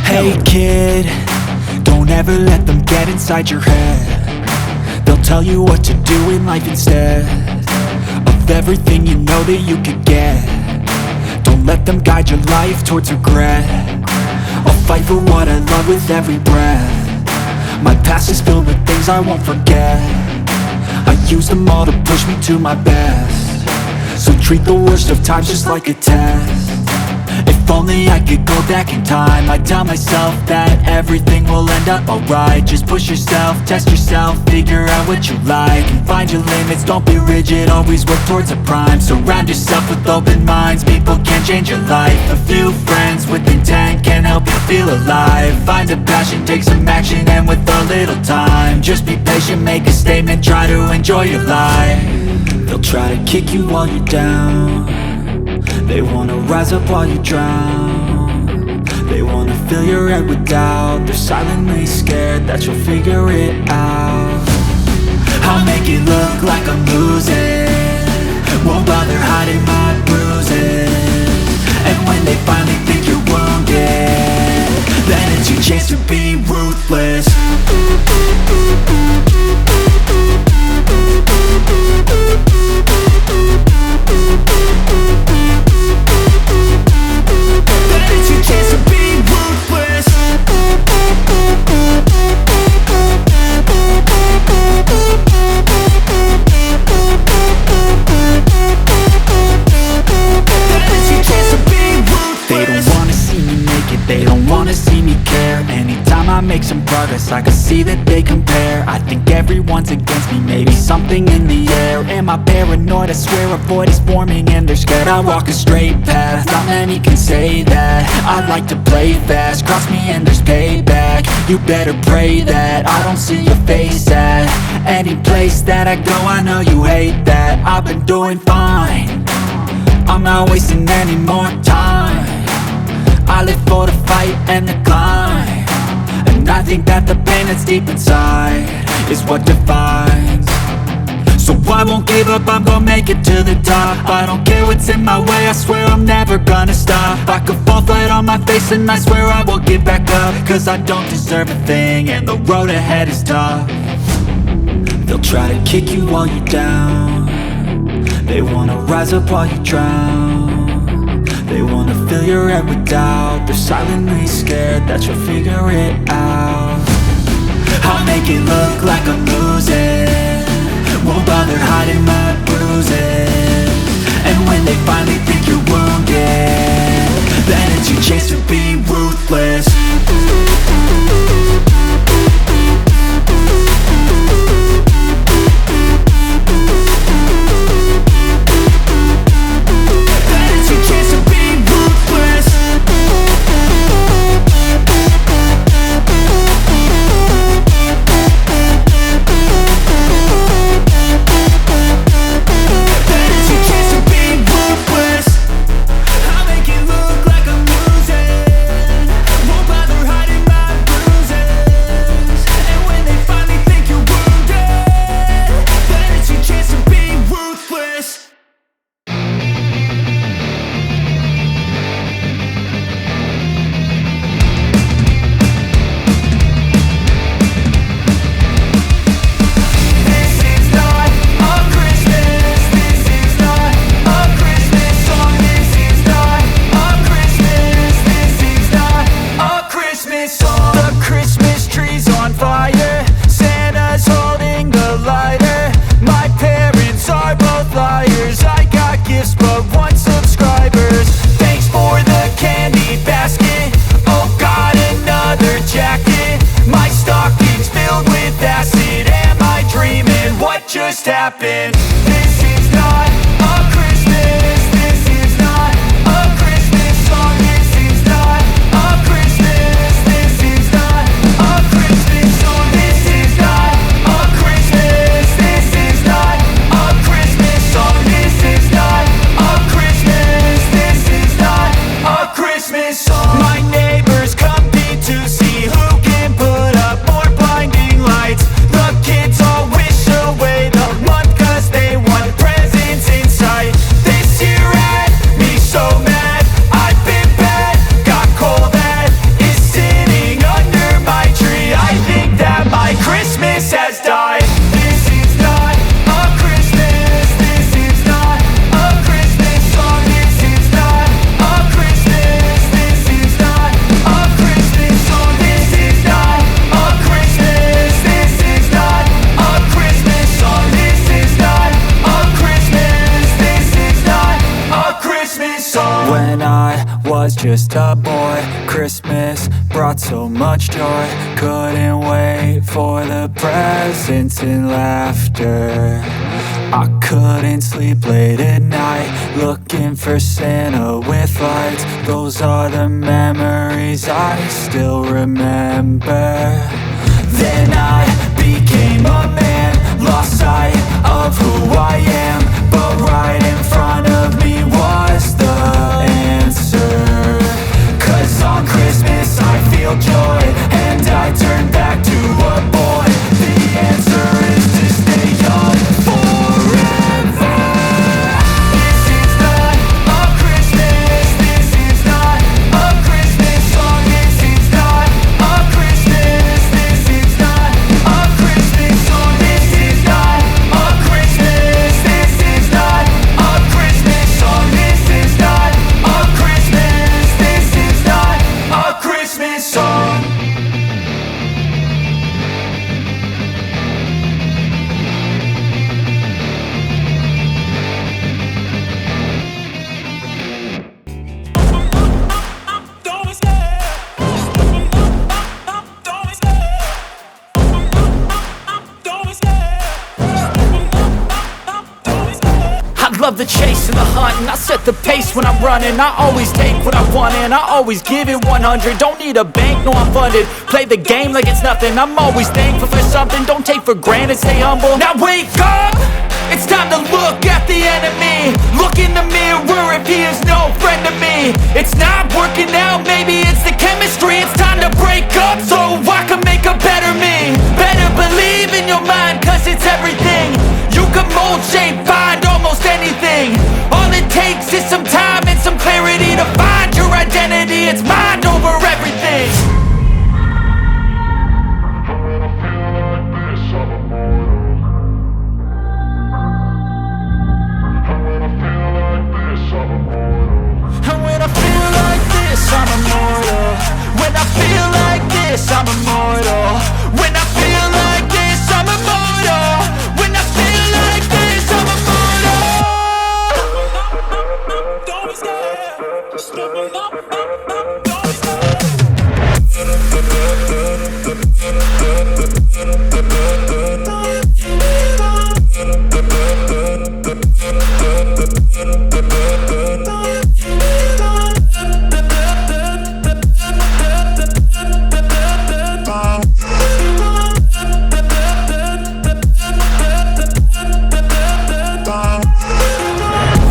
Hey kid, don't ever let them get inside your head. They'll tell you what to do in life instead of everything you know that you could get. Don't let them guide your life towards regret. I'll fight for what I love with every breath. My past is filled with things I won't forget. I use them all to push me to my best. So treat the worst of times just like a test. If only I could go back in time, I'd tell myself that everything will end up alright. Just push yourself, test yourself, figure out what you like, and find your limits, don't be rigid, always work towards a prime. Surround yourself with open minds, people can change your life. A few friends with intent can help you feel alive. Find a passion, take some action, and with a little time, just be patient, make a statement, try to enjoy your life. They'll try to kick you while you're down. They wanna rise up while you drown. They wanna fill your head with doubt. They're silently scared that you'll figure it out. I'll make it look like I'm losing, won't bother hiding my bruises. And when they finally think you're wounded, then it's your chance to be ruthless. They don't wanna see me care. Anytime I make some progress, I can see that they compare. I think everyone's against me, maybe something in the air. Am I paranoid? I swear a void is forming and they're scared I walk a straight path. Not many can say that. I like to play fast, cross me and there's payback. You better pray that I don't see your face at any place that I go. I know you hate that. I've been doing fine, I'm not wasting any more time. I live for the fight and the climb, and I think that the pain that's deep inside is what defines. So I won't give up, I'm gonna make it to the top. I don't care what's in my way, I swear I'm never gonna stop. I could fall flat on my face and I swear I will get back up, cause I don't deserve a thing and the road ahead is tough. They'll try to kick you while you're down. They wanna rise up while you drown. They wanna fill your head with doubt. They're silently scared that you'll figure it out. I'll make it look like I'm losing, won't bother hiding my bruises. And when they finally think you're wounded, then it's your chance to be ruthless. When I was just a boy, Christmas brought so much joy. Couldn't wait for the presents and laughter. I couldn't sleep late at night, looking for Santa with lights. Those are the memories I still remember. Then I became a man, lost sight of who I am. But right in front of me was the answer. 'Cause on Christmas I feel joy, and I turn back to a boy. The answer is to stay young forever. This is not a Christmas, this is not a Christmas song. This is not a Christmas, this is not a Christmas song. This is not a Christmas, this is not a Christmas song. This is not a Christmas, this is not a Christmas song. I love the chase and the hunt, and I set the pace when I'm running. I always take what I want and I always give it 100. Don't need a bank, no I'm funded. Play the game like it's nothing. I'm always thankful for something. Don't take for granted, stay humble. Now wake up! It's time to look at the enemy. Look in the mirror if he is no friend to me. It's not working out, maybe it's the chemistry. It's time to break up so I can make a better me. Better believe in your mind, 'cause it's everything. You can mold, shape, find almost anything. All it takes is some time and some clarity to find your identity. It's mind over everything. And when I feel like this, I'm immortal. When I feel like this, I'm immortal. When I feel like this, I'm immortal. When I feel like this, I'm immortal. Don't be scared. Just look up. Don't be scared.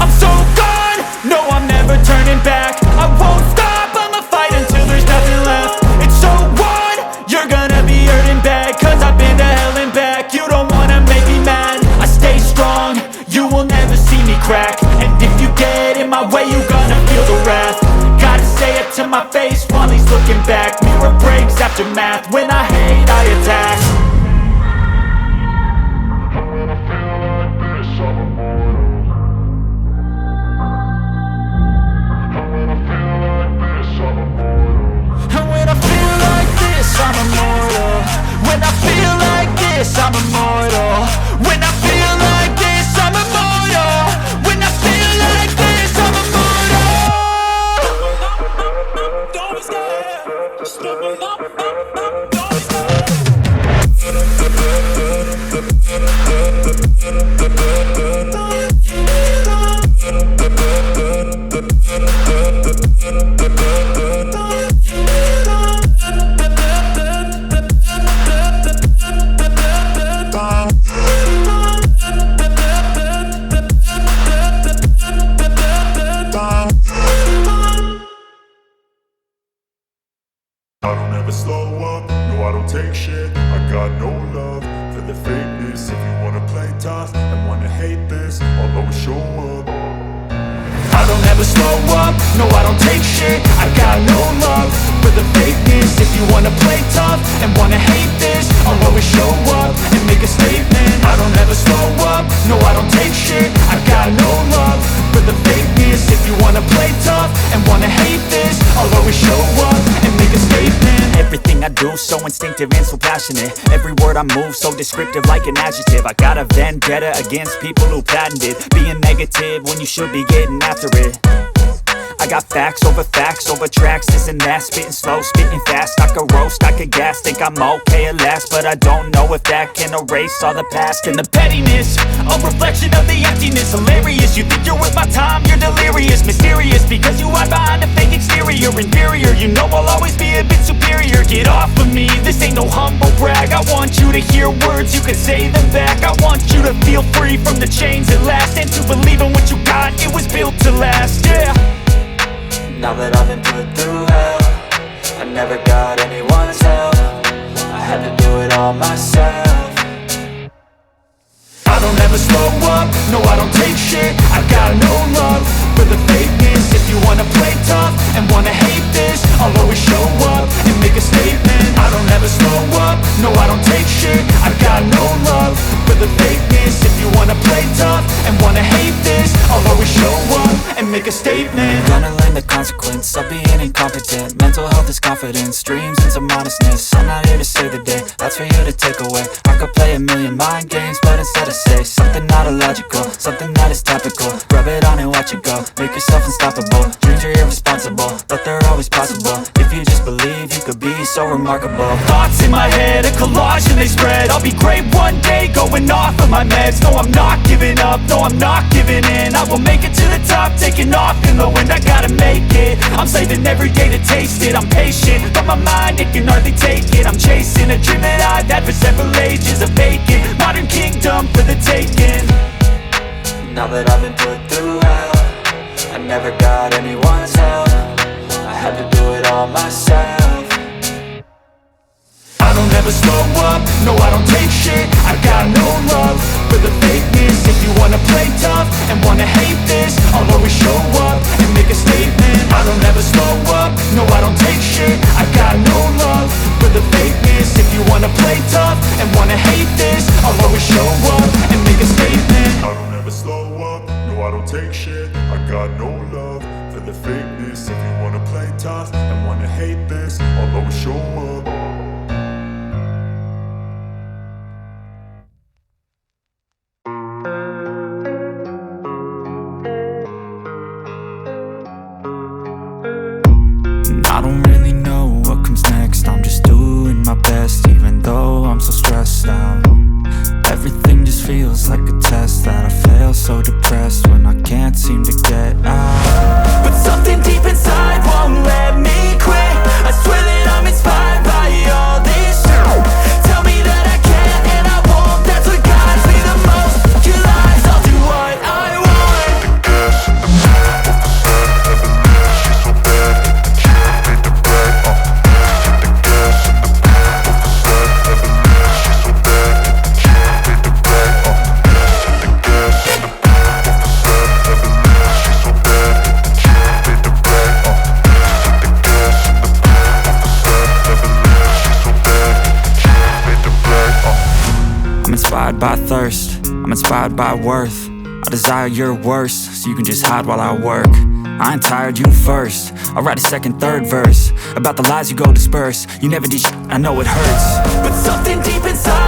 I'm so gone, no I'm never turning back. I won't stop, I'ma fight until there's nothing left. It's so on, you're gonna be hurting bad, 'cause I've been to hell and back. You don't wanna make me mad, I stay strong, you will never see me crack. And if you get in my way, you gonna feel the wrath. Gotta say it to my face while he's looking back. Mirror breaks after math, when I hate I attack. And when I feel like this, I'm immortal. When I feel like this, I'm immortal. When I feel like this, I'm immortal. When I feel like this, I'm immortal. Don't be scared. Just look up. Don't be scared. I don't ever slow up, no I don't take shit. I got no love for the fakeness. If you wanna play tough and wanna hate this, I'll always show up. I don't ever slow up, no I don't take shit. I got no love for the fakeness. If you wanna play tough and wanna hate this, I'll always show up and make a statement. I don't ever slow up, no I don't take shit. I got no love for the fakeness. If you wanna play tough and wanna hate this, I'll always show up and make a statement. Everything I do so instinctive and so passionate. Every word I move so descriptive like an adjective. I got a vendetta against people who patented being negative when you should be getting after it. I got facts over tracks, this and that. Spitting slow, spitting fast, I could roast, I could gas. Think I'm okay at last, but I don't know if that can erase all the past. And the pettiness, a reflection of the emptiness. Hilarious, you think you're worth my time, you're delirious. Mysterious, because you hide behind a fake exterior. Inferior, you know I'll always be a bit superior. Get off of me, this ain't no humble brag. I want you to hear words, you can say them back. I want you to feel free from the chains at last, and to believe in what you got, it was built to last, yeah. Now that I've been put through hell, I never got anyone's help, I had to do it all myself. I don't ever slow up, no I don't take shit. I got no love for the fakeness. If you wanna play tough and wanna hate this, I'll always show up and make a statement. I don't ever slow up, no I don't take shit. I got no love for the fakeness. If you wanna play tough and wanna hate this, I'll always show up and make a statement. Gonna learn the consequence of being incompetent. Mental health is confidence, dreams and some honestness. I'm not here to save the day, that's for you to take away. I could play a million mind games, but instead I say something not illogical, something that is topical. Rub it on and watch it go, make yourself unstoppable. Dreams are irresponsible, but they're always possible. If you just believe, you could be so remarkable. Thoughts in my head, a collage and they spread. I'll be great one day, going off of my meds. No, I'm not giving up, no, I'm not giving in. I will make it to the top, taking off in the wind. I gotta make it, I'm saving every day to taste it. I'm patient, but my mind, it can hardly take it. I'm chasing a dream that I've had for several ages. A vacant, modern kingdom for the taking. Now that I've been put through hell, I never got anyone's help, I had to do it all myself. I don't ever slow up, no I don't take shit. I got no love for the fakeness. If you wanna play tough and wanna hate this, I'll always show up and make a statement. I don't ever slow up, no I don't take shit. I got no love for the fakeness. If you wanna play tough and wanna hate this, I'll always show up and make a statement. I don't ever slow up, no I don't take shit. I got no love for the fakeness. If you wanna play tough and wanna hate this, I'll always show up. I don't really know what comes next, I'm just doing my best, even though I'm so stressed out. Everything just feels like a test that I fail, so depressed when I can't seem to get out. But something deep inside won't let me quit. I swear that I'm inspired by all this shit. Tell me that I can and I won't, that's what guides me the most. Your lies, I'll do what I want. Inspired by thirst, I'm inspired by worth. I desire your worst, so you can just hide while I work. I ain't tired, you first. I'll write a second, third verse about the lies you go disperse. You never did shit, I know it hurts. But something deep inside